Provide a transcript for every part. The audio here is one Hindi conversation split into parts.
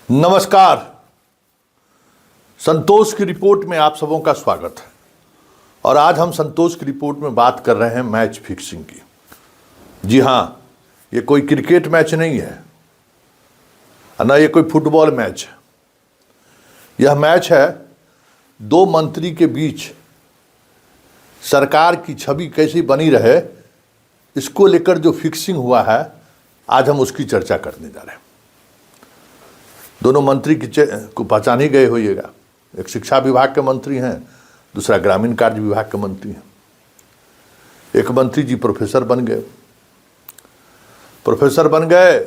नमस्कार। संतोष की रिपोर्ट में आप सबों का स्वागत है। और आज हम संतोष की रिपोर्ट में बात कर रहे हैं मैच फिक्सिंग की। जी हाँ, ये कोई क्रिकेट मैच नहीं है, ना ये कोई फुटबॉल मैच है। यह मैच है दो मंत्री के बीच सरकार की छवि कैसी बनी रहे, इसको लेकर जो फिक्सिंग हुआ है, आज हम उसकी चर्चा करने जा रहे हैं। दोनों मंत्री को पहचान ही गए होइएगा। एक शिक्षा विभाग के मंत्री हैं, दूसरा ग्रामीण कार्य विभाग के मंत्री हैं। एक मंत्री जी प्रोफेसर बन गए।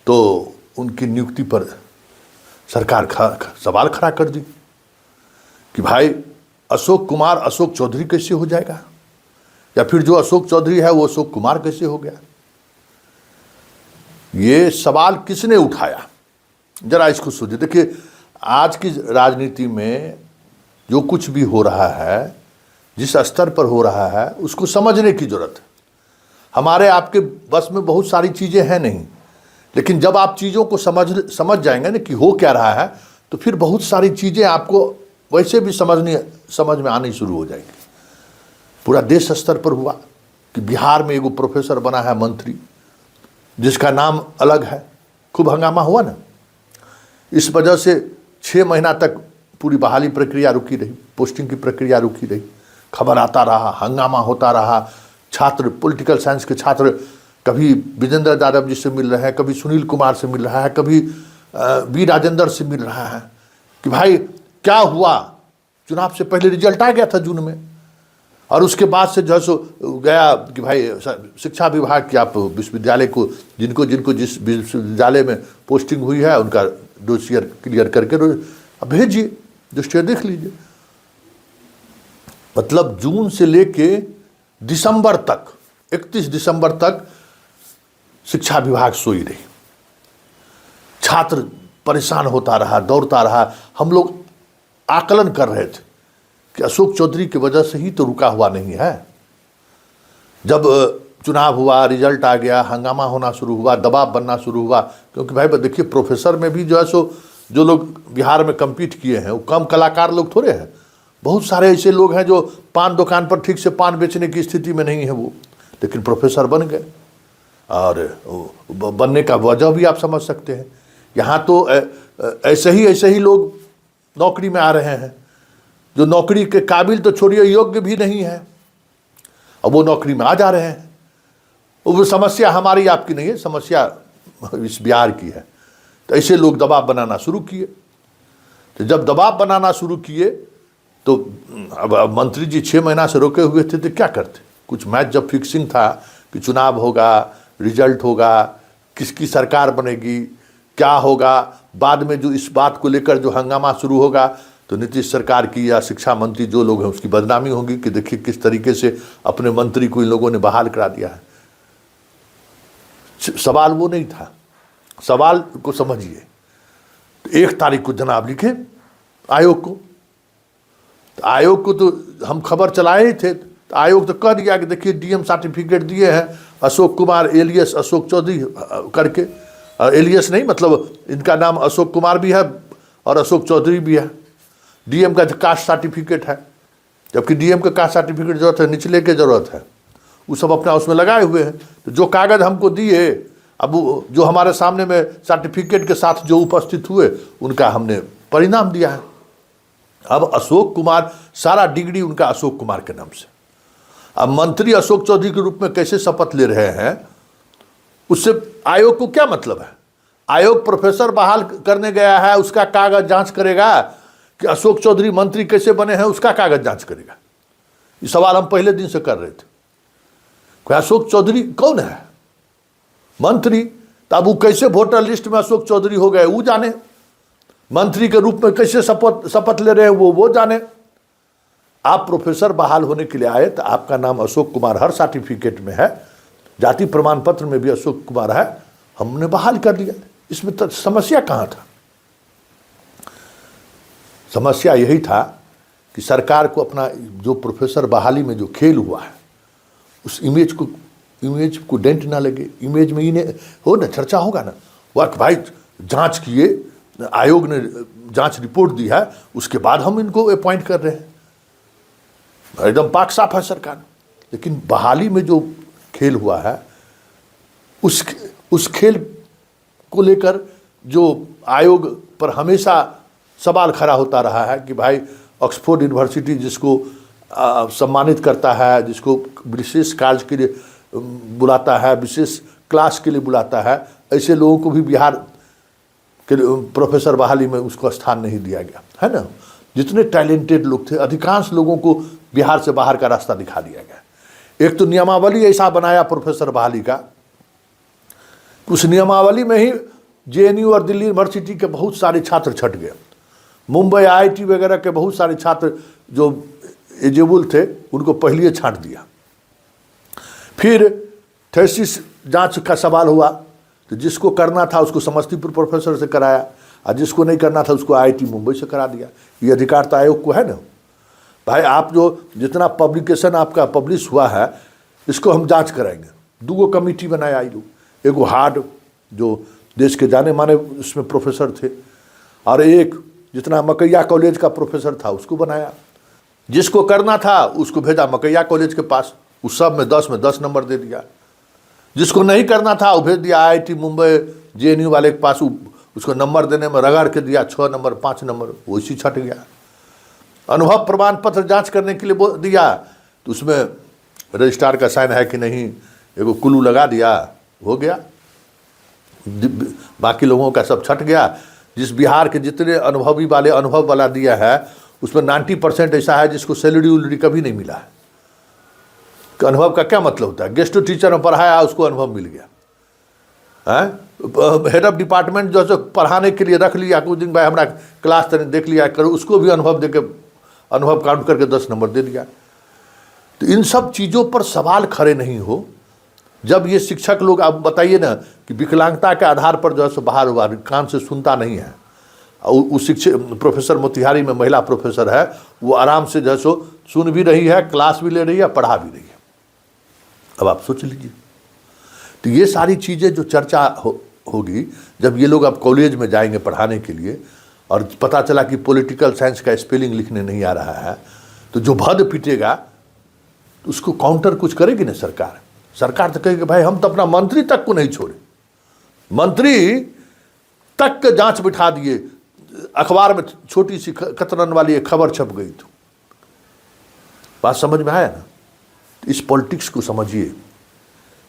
तो उनकी नियुक्ति पर सरकार सवाल खड़ा कर दी कि भाई अशोक चौधरी कैसे हो जाएगा, या फिर जो अशोक चौधरी है वो अशोक कुमार कैसे हो गया। ये सवाल किसने उठाया, जरा इसको सोचिए। देखिए, आज की राजनीति में जो कुछ भी हो रहा है, जिस स्तर पर हो रहा है, उसको समझने की जरूरत है। हमारे आपके बस में बहुत सारी चीजें हैं नहीं, लेकिन जब आप चीजों को समझ जाएंगे ना कि हो क्या रहा है, तो फिर बहुत सारी चीजें आपको वैसे भी समझ में आनी शुरू हो जाएगी। पूरा देश स्तर पर हुआ कि बिहार में एगो प्रोफेसर बना है मंत्री, जिसका नाम अलग है। खूब हंगामा हुआ ना। इस वजह से 6 महीना तक पूरी बहाली प्रक्रिया रुकी रही, पोस्टिंग की प्रक्रिया रुकी रही। खबर आता रहा, हंगामा होता रहा। छात्र, पॉलिटिकल साइंस के छात्र कभी विजेंद्र यादव जी से मिल रहे हैं, कभी सुनील कुमार से मिल रहा है, कभी बी राजेंद्र से मिल रहा है कि भाई क्या हुआ। चुनाव से पहले रिजल्ट आ गया था जून में, और उसके बाद से जो है सो गया कि भाई शिक्षा विभाग की आप विश्वविद्यालय को जिनको जिस विश्वविद्यालय में पोस्टिंग हुई है उनका डोसियर क्लियर करके भेजिए, डोसियर देख लीजिए। मतलब जून से लेके दिसंबर तक, 31 दिसंबर तक शिक्षा विभाग सोई रही। छात्र परेशान होता रहा, दौड़ता रहा। हम लोग आकलन कर रहे थे कि अशोक चौधरी की वजह से ही तो रुका हुआ नहीं है। जब चुनाव हुआ, रिजल्ट आ गया, हंगामा होना शुरू हुआ, दबाव बनना शुरू हुआ। क्योंकि भाई देखिए, प्रोफेसर में भी जो है सो जो लोग बिहार में कम्पीट किए हैं वो कम कलाकार लोग थोड़े हैं। बहुत सारे ऐसे लोग हैं जो पान दुकान पर ठीक से पान बेचने की स्थिति में नहीं है वो, लेकिन प्रोफेसर बन गए। और बनने का वजह भी आप समझ सकते हैं। यहाँ तो ऐसे ही लोग नौकरी में आ रहे हैं जो नौकरी के काबिल तो छोड़िए, योग्य भी नहीं है, अब वो नौकरी में आ जा रहे हैं। वो समस्या हमारी आपकी नहीं है, समस्या इस बिहार की है। तो ऐसे लोग दबाव बनाना शुरू किए। तो जब दबाव बनाना शुरू किए तो अब मंत्री जी 6 महीना से रोके हुए थे, तो क्या करते। कुछ मैच जब फिक्सिंग था कि चुनाव होगा, रिजल्ट होगा, किसकी सरकार बनेगी, क्या होगा, बाद में जो इस बात को लेकर जो हंगामा शुरू होगा, तो नीतीश सरकार की या शिक्षा मंत्री जो लोग हैं उसकी बदनामी होगी कि देखिए किस तरीके से अपने मंत्री को इन लोगों ने बहाल करा दिया है। सवाल वो नहीं था, सवाल को समझिए। तो 1 तारीख को जनाब लिखे आयोग को। तो आयोग को तो हम खबर चलाए ही थे। तो आयोग तो कह दिया कि देखिए डीएम सर्टिफिकेट दिए हैं अशोक कुमार एलियस अशोक चौधरी करके। एलियस नहीं, मतलब इनका नाम अशोक कुमार भी है और अशोक चौधरी भी है। डीएम का कास्ट सर्टिफिकेट है, जबकि डीएम का कास्ट सर्टिफिकेट जरूरत है, निचले के जरूरत है। वो सब अपना उसमें लगाए हुए हैं। तो जो कागज़ हमको दिए, अब जो हमारे सामने में सर्टिफिकेट के साथ जो उपस्थित हुए, उनका हमने परिणाम दिया है। अब अशोक कुमार, सारा डिग्री उनका अशोक कुमार के नाम से। अब मंत्री अशोक चौधरी के रूप में कैसे शपथ ले रहे हैं, उससे आयोग को क्या मतलब है। आयोग प्रोफेसर बहाल करने गया है, उसका कागज जांच करेगा कि अशोक चौधरी मंत्री कैसे बने हैं, उसका कागज जांच करेगा। ये सवाल हम पहले दिन से कर रहे थे। अशोक चौधरी कौन है मंत्री, तब वो कैसे वोटर लिस्ट में अशोक चौधरी हो गए वो जाने, मंत्री के रूप में कैसे शपथ ले रहे हैं वो जाने। आप प्रोफेसर बहाल होने के लिए आए तो आपका नाम अशोक कुमार हर सर्टिफिकेट में है, जाति प्रमाण पत्र में भी अशोक कुमार है, हमने बहाल कर दिया। इसमें तो समस्या कहाँ था। समस्या यही था कि सरकार को अपना जो प्रोफेसर बहाली में जो खेल हुआ है, उस इमेज को डेंट ना लगे। इमेज में इन्हें हो ना, चर्चा होगा ना, वह भाई जांच किए, आयोग ने जांच रिपोर्ट दी है, उसके बाद हम इनको अपॉइंट कर रहे हैं। एकदम पाक साफ है सरकार। लेकिन बहाली में जो खेल हुआ है, उस खेल को लेकर जो आयोग पर हमेशा सवाल खड़ा होता रहा है कि भाई ऑक्सफोर्ड यूनिवर्सिटी जिसको सम्मानित करता है, जिसको विशेष कार्य के लिए बुलाता है, विशेष क्लास के लिए बुलाता है, ऐसे लोगों को भी बिहार के प्रोफेसर बहाली में उसको स्थान नहीं दिया गया है ना। जितने टैलेंटेड लोग थे, अधिकांश लोगों को बिहार से बाहर का रास्ता दिखा दिया गया। एक तो नियमावली ऐसा बनाया प्रोफेसर बहाली का, उस नियमावली में ही जेएनयू और दिल्ली यूनिवर्सिटी के बहुत सारे छात्र छट गए। मुंबई आईआईटी वगैरह के बहुत सारे छात्र जो एलिजिबल थे उनको पहले छांट दिया। फिर थेसिस जांच का सवाल हुआ तो जिसको करना था उसको समस्तीपुर प्रोफेसर से कराया, और जिसको नहीं करना था उसको आईआईटी मुंबई से करा दिया। ये अधिकार तो आयोग को है ना। भाई आप जो जितना पब्लिकेशन आपका पब्लिश हुआ है इसको हम जांच कराएंगे। 2 कमेटी बनाया आयोग, एगो हार्ड जो देश के जाने माने उसमें प्रोफेसर थे, और एक जितना मकैया कॉलेज का प्रोफेसर था उसको बनाया। जिसको करना था उसको भेजा मकैया कॉलेज के पास, उस सब में 10 नंबर दे दिया। जिसको नहीं करना था वो भेज दिया आईआईटी मुंबई जेएनयू वाले के पास, उसको नंबर देने में रगड़ के दिया 6 नंबर 5 नंबर, वैसी छट गया। अनुभव प्रमाण पत्र जांच करने के लिए दिया तो उसमें रजिस्ट्रार का साइन है कि नहीं, एगो कुल्लू लगा दिया, हो गया। बाकी लोगों का सब छट गया। जिस बिहार के जितने अनुभवी वाले अनुभव वाला दिया है उसमें 90% ऐसा है जिसको सैलरी उलरी कभी नहीं मिला है। अनुभव का क्या मतलब होता है? गेस्ट टीचर में पढ़ाया उसको अनुभव मिल गया है। हेड ऑफ डिपार्टमेंट जो है पढ़ाने के लिए रख लिया, कुछ दिन भाई हमारा क्लास तक देख लिया करो, उसको भी अनुभव दे के अनुभव काउंट करके 10 नंबर दे दिया। तो इन सब चीज़ों पर सवाल खड़े नहीं हो। जब ये शिक्षक लोग, आप बताइए ना कि विकलांगता के आधार पर जो है सो बाहर हुआ, कान से सुनता नहीं है, और उस शिक्षक प्रोफेसर मोतिहारी में महिला प्रोफेसर है, वो आराम से जो है सो सुन भी रही है, क्लास भी ले रही है, पढ़ा भी रही है। अब आप सोच लीजिए। तो ये सारी चीज़ें जो चर्चा होगी जब ये लोग अब कॉलेज में जाएंगे पढ़ाने के लिए, और पता चला कि पॉलिटिकल साइंस का स्पेलिंग लिखने नहीं आ रहा है, तो जो भद पिटेगा उसको काउंटर कुछ करेगी ना सरकार। सरकार तो कहेगी भाई हम तो अपना मंत्री तक को नहीं छोड़े, मंत्री तक के जांच बिठा दिए। अखबार में छोटी सी कतरन वाली एक खबर छप गई थी। बात समझ में आया ना? इस पॉलिटिक्स को समझिए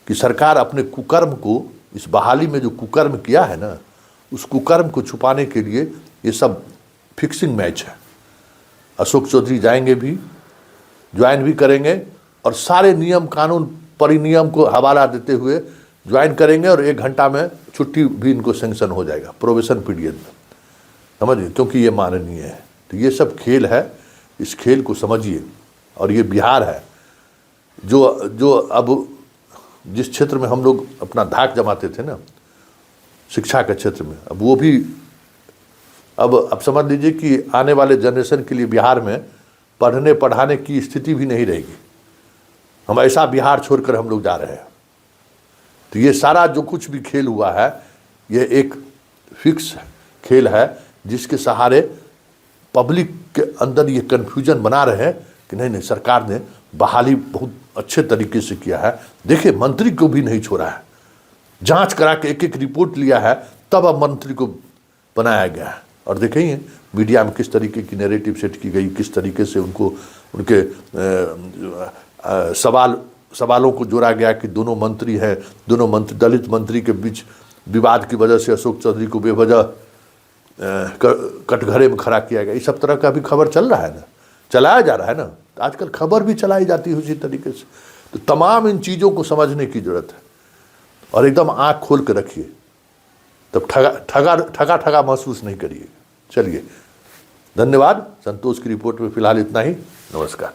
कि सरकार अपने कुकर्म को, इस बहाली में जो कुकर्म किया है ना, उस कुकर्म को छुपाने के लिए ये सब फिक्सिंग मैच है। अशोक चौधरी जाएंगे भी, ज्वाइन भी करेंगे, और सारे नियम कानून परिनियम को हवाला देते हुए ज्वाइन करेंगे, और 1 घंटा में छुट्टी भी इनको सेंक्शन हो जाएगा प्रोबेशन पीरियड में, समझिए, क्योंकि ये माननीय है। तो ये सब खेल है, इस खेल को समझिए। और ये बिहार है जो अब जिस क्षेत्र में हम लोग अपना धाक जमाते थे ना, शिक्षा के क्षेत्र में, अब वो भी अब समझ लीजिए कि आने वाले जनरेशन के लिए बिहार में पढ़ने पढ़ाने की स्थिति भी नहीं रहेगी। हम ऐसा बिहार छोड़कर हम लोग जा रहे हैं। तो ये सारा जो कुछ भी खेल हुआ है, ये एक फिक्स खेल है जिसके सहारे पब्लिक के अंदर ये कन्फ्यूजन बना रहे हैं कि नहीं सरकार ने बहाली बहुत अच्छे तरीके से किया है। देखिए मंत्री को भी नहीं छोड़ा है, जांच करा के एक रिपोर्ट लिया है, तब अब मंत्री को बनाया गया है। और देखिए मीडिया में किस तरीके की नैरेटिव सेट की गई, किस तरीके से उनको उनके सवालों को जोड़ा गया कि दोनों मंत्री हैं, दोनों मंत्री दलित मंत्री के बीच विवाद की वजह से अशोक चौधरी को बेवजह कटघरे में खड़ा किया गया। इस सब तरह का भी खबर चल रहा है ना, चलाया जा रहा है ना। तो आजकल खबर भी चलाई जाती है उसी तरीके से। तो तमाम इन चीज़ों को समझने की जरूरत है, और एकदम आँख खोल कर रखिए, तब ठगा महसूस नहीं करिए। चलिए, धन्यवाद। संतोष की रिपोर्ट में फिलहाल इतना ही। नमस्कार।